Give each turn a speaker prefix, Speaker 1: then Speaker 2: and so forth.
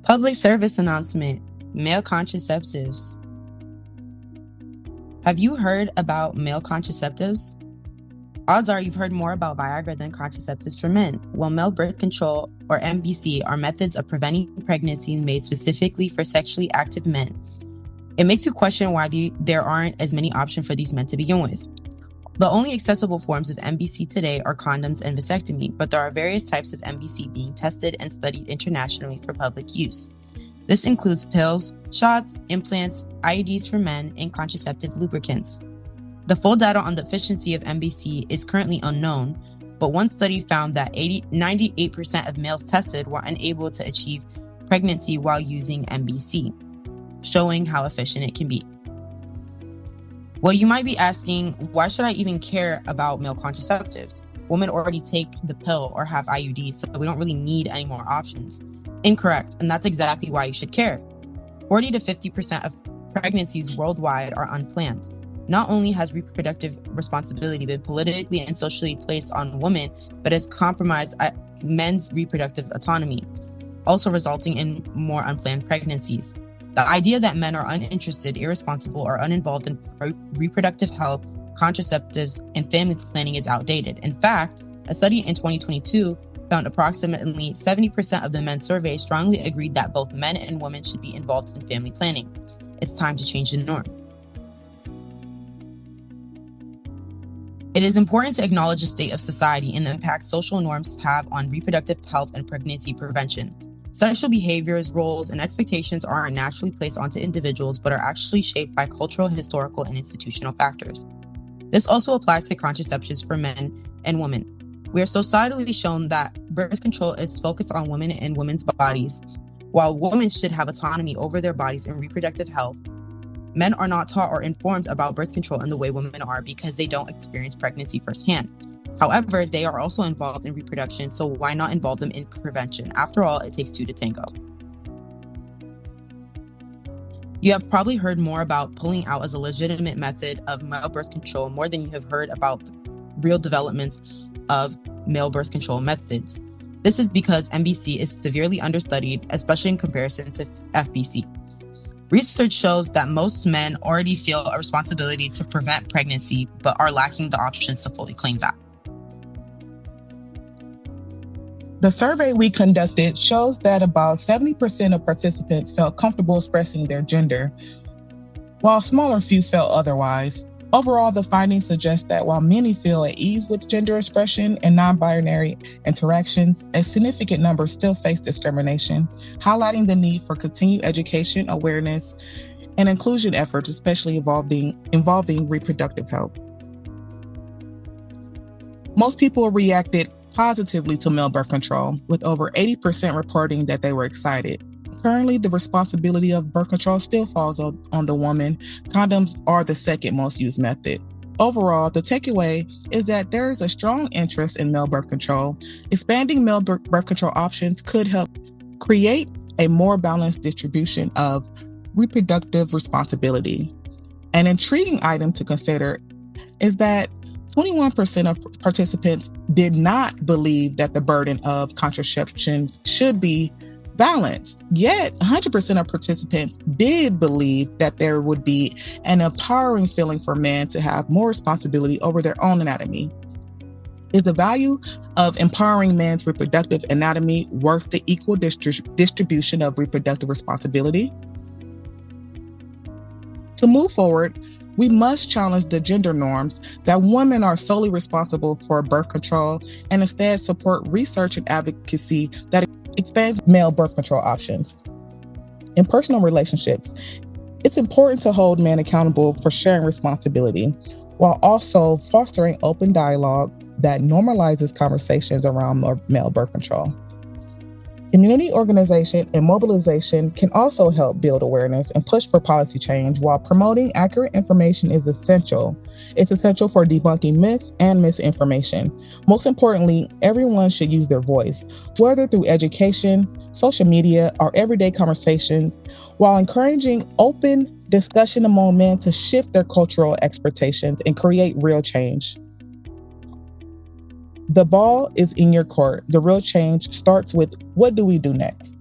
Speaker 1: Public service announcement, male contraceptives. Have you heard about male contraceptives? Odds are you've heard more about Viagra than contraceptives for men. While male birth control, or MBC, are methods of preventing pregnancy made specifically for sexually active men, it makes you question why there aren't as many options for these men to begin with. The only accessible forms of MBC today are condoms and vasectomy, but there are various types of MBC being tested and studied internationally for public use. This includes pills, shots, implants, IUDs for men, and contraceptive lubricants. The full data on the efficiency of MBC is currently unknown, but one study found that 98% of males tested were unable to achieve pregnancy while using MBC, showing how efficient it can be. Well, you might be asking, why should I even care about male contraceptives? Women already take the pill or have IUDs, so we don't really need any more options. Incorrect, and that's exactly why you should care. 40 to 50% of pregnancies worldwide are unplanned. Not only has reproductive responsibility been politically and socially placed on women, but has compromised men's reproductive autonomy, also resulting in more unplanned pregnancies. The idea that men are uninterested, irresponsible, or uninvolved in reproductive health, contraceptives, and family planning is outdated. In fact, a study in 2022 found approximately 70% of the men surveyed strongly agreed that both men and women should be involved in family planning. It's time to change the norm. It is important to acknowledge the state of society and the impact social norms have on reproductive health and pregnancy prevention. Sexual behaviors, roles, and expectations aren't naturally placed onto individuals, but are actually shaped by cultural, historical, and institutional factors. This also applies to contraceptives for men and women. We are societally shown that birth control is focused on women and women's bodies, while women should have autonomy over their bodies and reproductive health. Men are not taught or informed about birth control in the way women are because they don't experience pregnancy firsthand. However, they are also involved in reproduction, so why not involve them in prevention? After all, it takes two to tango. You have probably heard more about pulling out as a legitimate method of male birth control more than you have heard about real developments of male birth control methods. This is because MBC is severely understudied, especially in comparison to FBC. Research shows that most men already feel a responsibility to prevent pregnancy, but are lacking the options to fully claim that.
Speaker 2: The survey we conducted shows that about 70% of participants felt comfortable expressing their gender, while a smaller few felt otherwise. Overall, the findings suggest that while many feel at ease with gender expression and non-binary interactions, a significant number still face discrimination, highlighting the need for continued education, awareness, and inclusion efforts, especially involving reproductive health. Most people reacted positively to male birth control, with over 80% reporting that they were excited. Currently, the responsibility of birth control still falls on the woman. Condoms are the second most used method. Overall, the takeaway is that there is a strong interest in male birth control. Expanding male birth control options could help create a more balanced distribution of reproductive responsibility. An intriguing item to consider is that 21% of participants did not believe that the burden of contraception should be balanced. Yet 100% of participants did believe that there would be an empowering feeling for men to have more responsibility over their own anatomy. Is the value of empowering men's reproductive anatomy worth the equal distribution of reproductive responsibility? To move forward, we must challenge the gender norms that women are solely responsible for birth control and instead support research and advocacy that expands male birth control options. In personal relationships, it's important to hold men accountable for sharing responsibility while also fostering open dialogue that normalizes conversations around male birth control. Community organization and mobilization can also help build awareness and push for policy change, while promoting accurate information is essential. It's essential for debunking myths and misinformation. Most importantly, everyone should use their voice, whether through education, social media, or everyday conversations, while encouraging open discussion among men to shift their cultural expectations and create real change. The ball is in your court. The real change starts with, what do we do next?